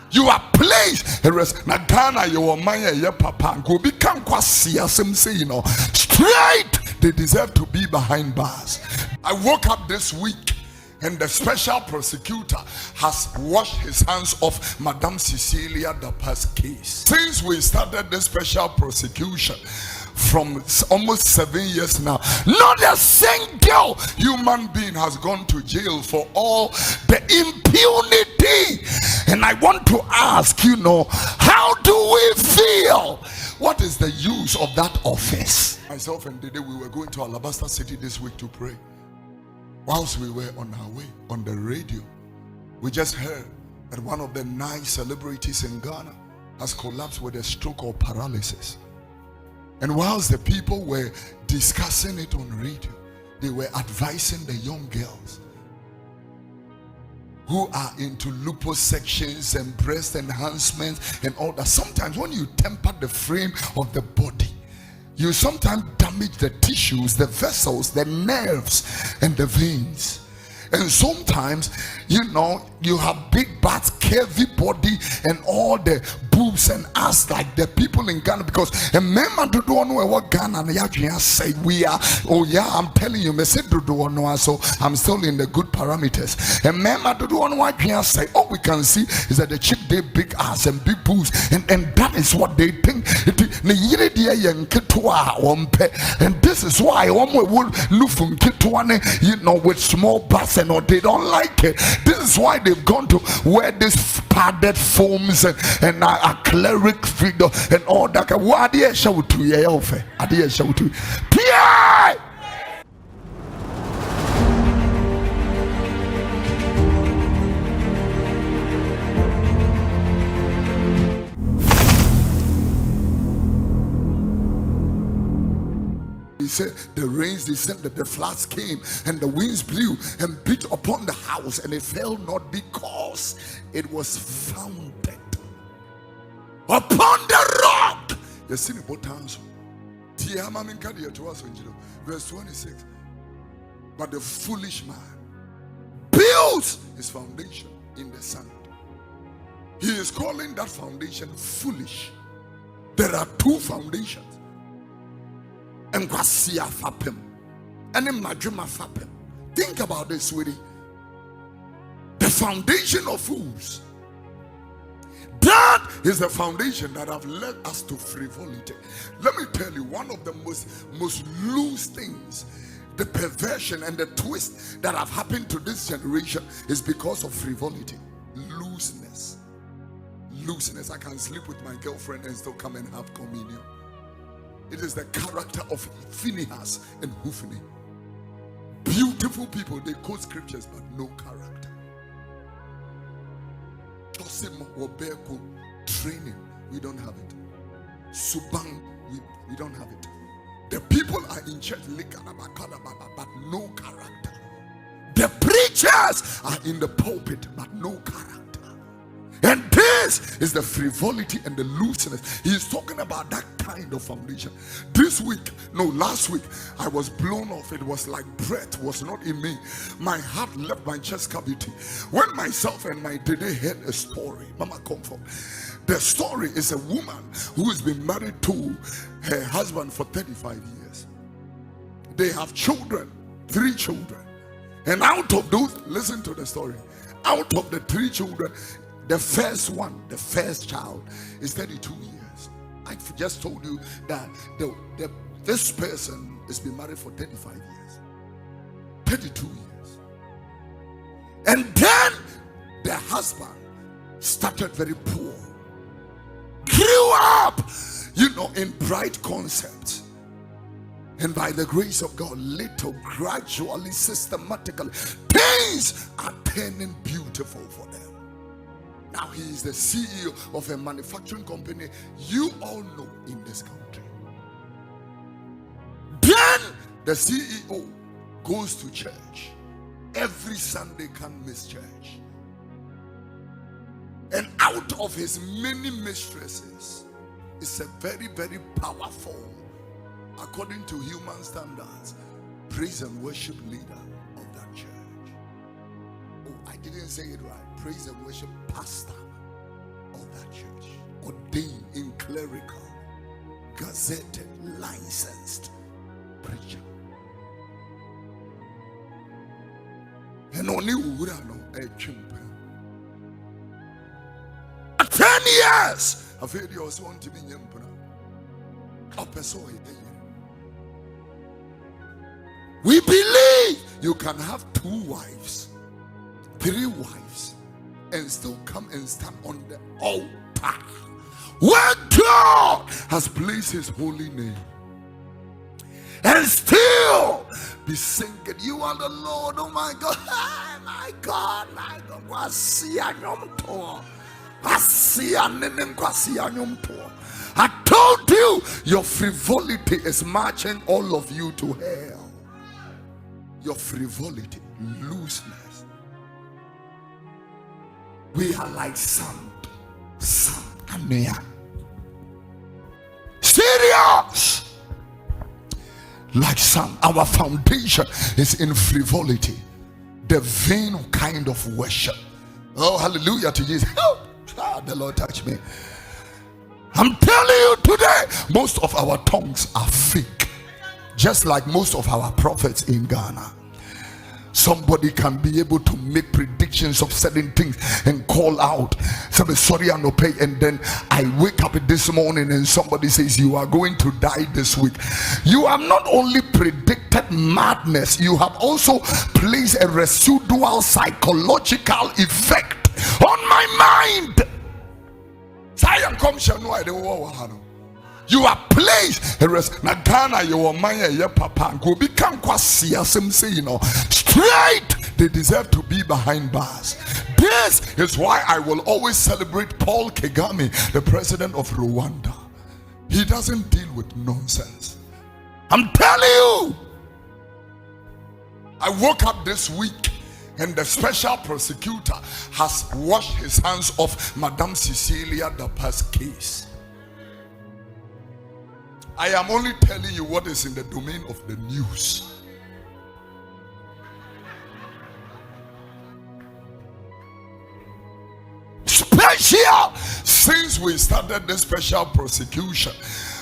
You are placed. Na Ghana, you are Maya, your papa, and go become Kwasia. Some say, straight. They deserve to be behind bars. I woke up this week, and the special prosecutor has washed his hands off Madame Cecilia Dapa's case. Since we started the special prosecution, from almost 7 years now, not a single human being has gone to jail for all the impunity. And I want to ask, how do we feel? What is the use of that office? Myself and Dede, we were going to Alabaster City this week to pray. Whilst we were on our way on the radio, we just heard that one of the 9 celebrities in Ghana has collapsed with a stroke or paralysis. And whilst the people were discussing it on radio, they were advising the young girls who are into liposuctions and breast enhancements and all that. Sometimes when you temper the frame of the body, you sometimes damage the tissues, the vessels, the nerves, and the veins. And sometimes, you have big butts, curvy body, and all the boobs and ass like the people in Ghana. Because remember, do don't know what Ghana and say we are. Oh yeah, I'm telling you, so I'm still in the good parameters. Remember, do don't know what say. All we can see is that the chick they big ass and big boobs, and that is what they think. And this is why one will look from with small butts and all. They don't like it. This is why they've gone to wear this padded foams and acrylic figure and all that. What do you show to you? Pierre! He said the rains descended, the floods came, and the winds blew and beat upon the house, and it fell not because it was founded upon the rock. Verse 26. But the foolish man builds his foundation in the sand. He is calling that foundation foolish. There are 2 foundations. And think about this, sweetie. The foundation of fools. That is the foundation that have led us to frivolity. Let me tell you, one of the most loose things, the perversion and the twist that have happened to this generation is because of frivolity. Looseness. I can sleep with my girlfriend and still come and have communion. It is the character of Phinehas and Hophni. Beautiful people, they quote scriptures but no character. Training, we don't have it. Subang, we don't have it. The people are in church, but no character. The preachers are in the pulpit, but no character. And this is the frivolity and the looseness. He is talking about that kind of foundation. Last week, I was blown off. It was like breath was not in me. My heart left my chest cavity. When myself and my Dede heard a story, Mama Comfort. The story is a woman who has been married to her husband for 35 years. They have children, 3 children. And out of those, listen to the story. Out of the 3 children, the first child is 32 years. I just told you that this person has been married for 35 years. 32 years. And then the husband started very poor. Grew up, in bright concepts. And by the grace of God, gradually, systematically, things are turning beautiful for them. Now he is the CEO of a manufacturing company you all know in this country. Then the CEO goes to church. Every Sunday can't miss church. And out of his many mistresses is a very, very powerful, according to human standards, praise and worship leader of that church. Oh, I I didn't say it right. Praise and worship pastor of that church, ordained in clerical, gazetted, licensed preacher. And only would I know a chimp. 10 years. I've heard you also want to be young. We believe you can have 2 wives, 3 wives, and still come and stand on the altar where God has placed his holy name, and still be singing, you are the Lord, oh my God, my God, my God. I told you your frivolity is marching all of you to hell. Your frivolity, looseness. We are like sand, and we are serious like sand. Our foundation is in frivolity, the vain kind of worship. Oh, hallelujah to Jesus. Oh, the Lord touched me. I'm telling you today, most of our tongues are fake, just like most of our prophets in Ghana. Somebody can be able to make predictions of certain things and call out, sorry, I'm not pay, and then I wake up this morning and somebody says you are going to die this week. You have not only predicted madness, you have also placed a residual psychological effect on my mind. You are placed na Ghana you are papa go become straight. They deserve to be behind bars. This is why I will always celebrate Paul Kagame, the president of Rwanda. He doesn't deal with nonsense. I'm telling you. I woke up this week and the special prosecutor has washed his hands off Madame Cecilia Dapa's case. I am only telling you what is in the domain of the news. Special, since we started this special prosecution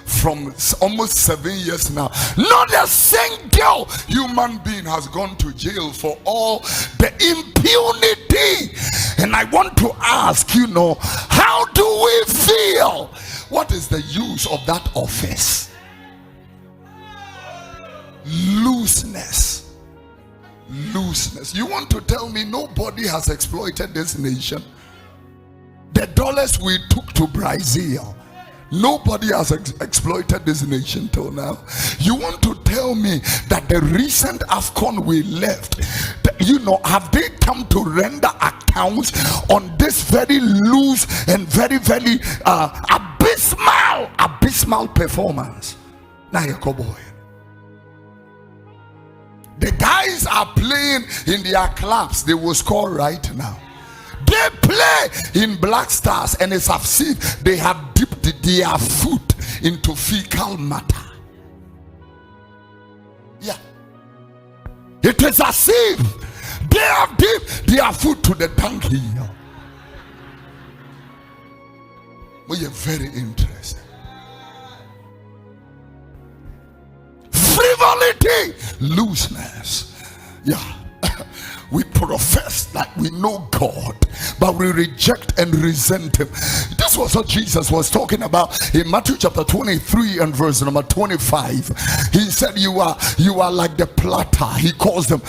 from almost 7 years now, not a single human being has gone to jail for all the impunity. And I want to ask, how do we feel? What is the use of that office? Looseness. You want to tell me nobody has exploited this nation? The dollars we took to Brazil, nobody has exploited this nation till now. You want to tell me that the recent AFCON we left, have they come to render accounts on this very loose and very, very abysmal performance? Now you're boy. The guys are playing in their clubs. They will score right now. They play in Black Stars and it's as if they have dipped their foot into fecal matter. Yeah. It is as if they have dipped their foot to the donkey. We are very interested. Frivolity, looseness. Yeah. We profess that we know God, but we reject and resent him. This was what Jesus was talking about in Matthew chapter 23 and verse number 25. He said, you are like the platter. He calls them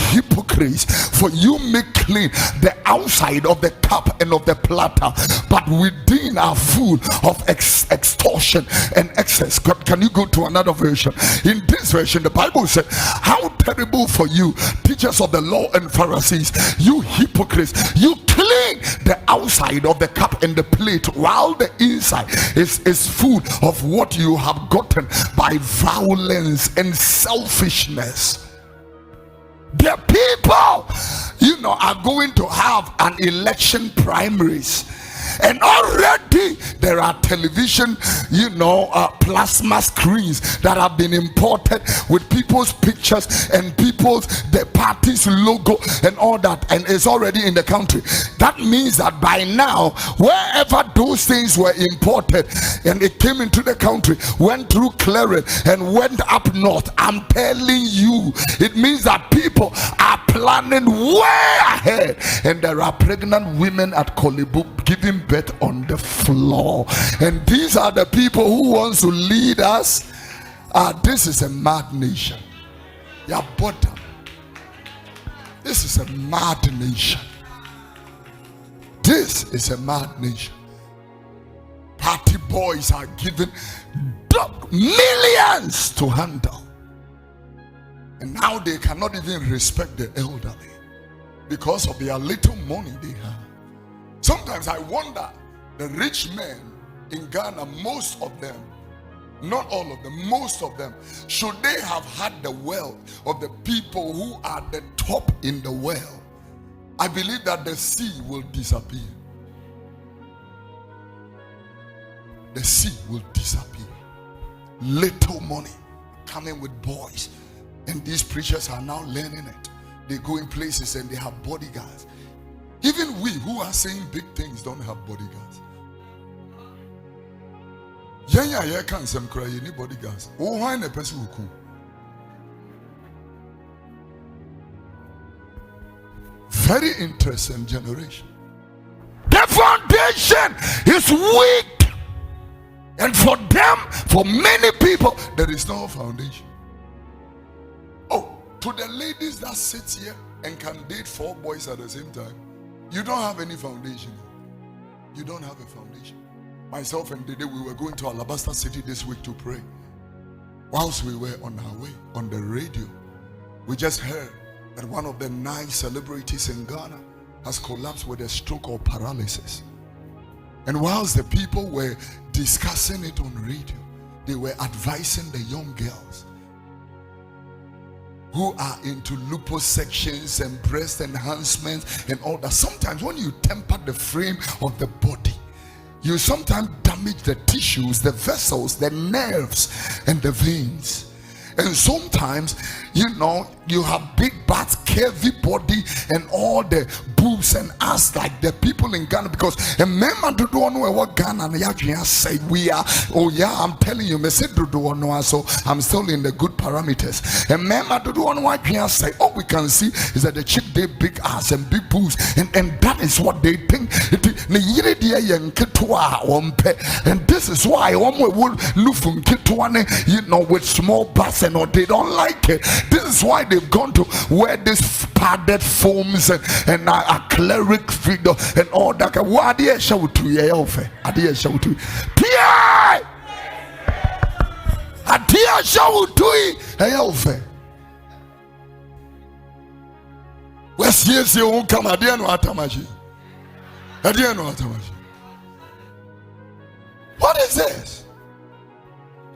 hypocrites, for you make clean the outside of the cup and of the platter, but within are full of extortion and excess. Can you go to another version? In this version, the Bible said, how terrible for you, teachers of the law and Pharisees, you hypocrites, you clean the outside of the cup and the plate, while the inside is full of what you have gotten by violence and selfishness. The people, are going to have an election primaries, And already there are television, plasma screens that have been imported with people's pictures and the party's logo and all that, and it's already in the country. That means that by now, wherever those things were imported and it came into the country, went through clearance and went up north, I'm telling you, it means that people are planning way ahead, and there are pregnant women at Kolibu giving birth on the floor, and these are the people who wants to lead us. This is a mad nation. Yeah, bottom. This is a mad nation. This is a mad nation. Party boys are given millions to handle, and now they cannot even respect the elderly because of their little money they have. Sometimes I wonder, the rich men in Ghana, most of them, not all of them, most of them, should they have had the wealth of the people who are the top in the world, I believe that the sea will disappear. The sea will disappear. Little money coming with boys, and these preachers are now learning it. They go in places and they have bodyguards. Even we who are saying big things don't have bodyguards. Yeah, can't some cry any bodyguards. Oh, why a person who cool? Very interesting generation. The foundation is weak, and for them, for many people, there is no foundation. Oh, to the ladies that sit here and can date 4 boys at the same time, you don't have any foundation. You don't have a foundation. Myself and Dede, we were going to Alabaster City this week to pray. Whilst we were on our way, on the radio, we just heard that one of the 9 celebrities in Ghana has collapsed with a stroke or paralysis. And whilst the people were discussing it on radio, they were advising the young girls who are into liposuctions and breast enhancements and all that. Sometimes when you temper the frame of the body, you sometimes damage the tissues, the vessels, the nerves, and the veins. And sometimes, you have big butts, curvy body, and all the boobs and ass like the people in Ghana. Because remember, do know what Ghana say we are. Oh yeah, I'm telling you, me say do know, so I'm still in the good parameters. Remember, do know what say. All we can see is that the chick they big ass and big boobs, and that is what they think. And this is why will with small butts and all, they don't like it. This is why they've gone to wear this padded foams and a cleric figure and all that. What do you show to you? I did show to you. Pierre! I did show to you. Where's yes, you won't come. I didn't know Atamaji. I didn't know Atamaji. What is this?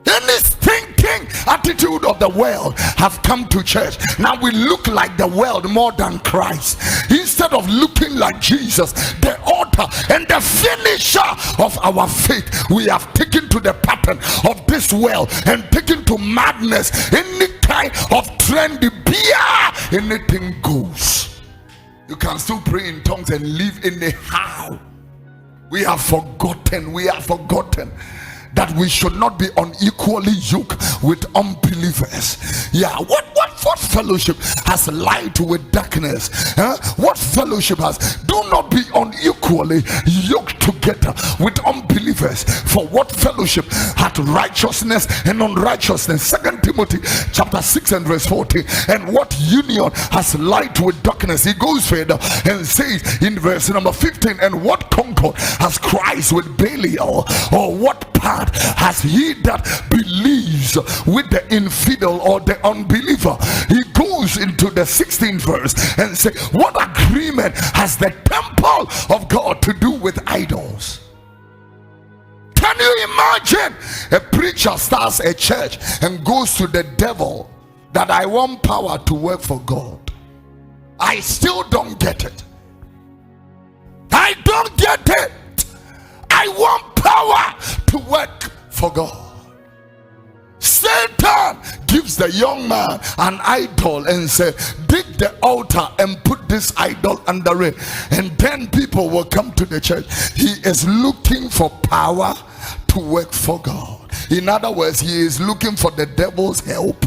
Any stinking attitude of the world have come to church. Now we look like the world more than Christ. Instead of looking like Jesus, the author and the finisher of our faith, we have taken to the pattern of this world and taken to madness. Any kind of trendy beer, anything goes. You can still pray in tongues and live anyhow. We have forgotten that we should not be unequally yoked with unbelievers. Yeah, what fellowship has light with darkness? What fellowship has? Do not be unequally yoked together with unbelievers. For what fellowship hath righteousness and unrighteousness? 2 Timothy chapter 6 and verse 14. And what union has light with darkness? He goes further and says in verse number 15, and what concord has Christ with Belial? Or what part has he that believes with the infidel or the unbeliever? He goes into the 16th verse and say, what agreement has the temple of God to do with idols? Can you imagine a preacher starts a church and goes to the devil that I want power to work for God? I still don't get it. I don't get it. I want power to work for God. Satan gives the young man an idol and say, dig the altar and put this idol under it, and then people will come to the church. He is looking for power to work for God. In other words, he is looking for the devil's help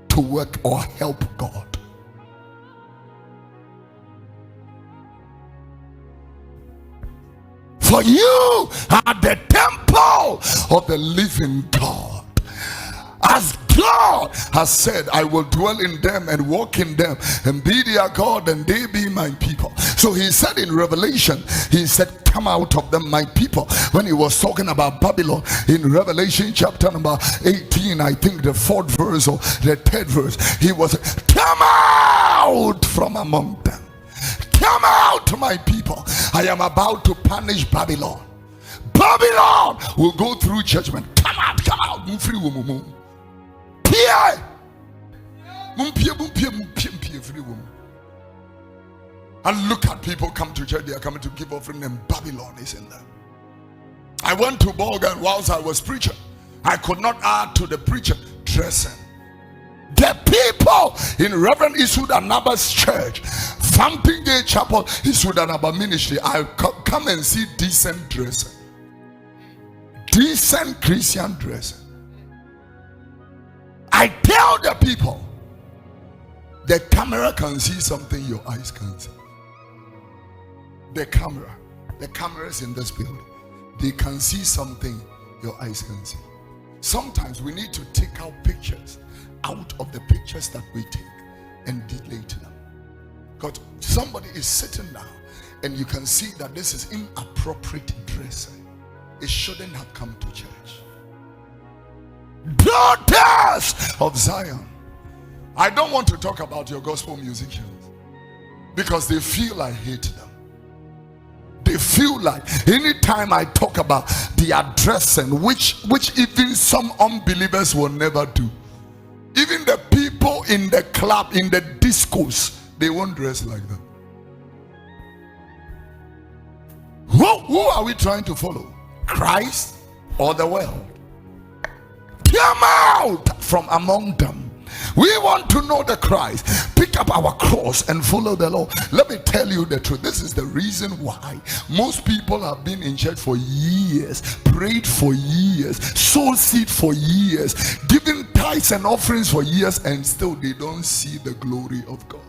to work or help God. For you are the temple of the living God. As God has said, I will dwell in them and walk in them and be their God and they be my people. So he said in Revelation, he said, come out of them, my people. When he was talking about Babylon in Revelation chapter number 18, I think the 4th verse or the 3rd verse, he was, come out from among them. Come out, my people. I am about to punish Babylon. Babylon will go through judgment. Come out, come out. And look at people come to church, they are coming to give offering, and Babylon is in them. I went to Bolgan whilst I was preaching. I could not add to the preacher dressing. The people in Reverend Isuda church, Vamping Gay Chapel, Isuda ministry, I come and see decent dressing, decent Christian dressing. I tell the people, the camera can see something your eyes can't see. The cameras in this building, they can see something your eyes can see. Sometimes we need to take out pictures out of the pictures that we take and delete them. Because somebody is sitting down and you can see that this is inappropriate dressing. It shouldn't have come to church. Daughters of Zion. I don't want to talk about your gospel musicians because they feel I hate them. They feel like anytime I talk about their dressing, which even some unbelievers will never do. Even the people in the club, in the discos, they won't dress like that. Who are we trying to follow? Christ or the world? Come out from among them. We want to know the Christ. Pick up our cross and follow the Lord. Let me tell you the truth. This is the reason why most people have been in church for years, prayed for years, sold seed for years, given tithes and offerings for years, and still they don't see the glory of God.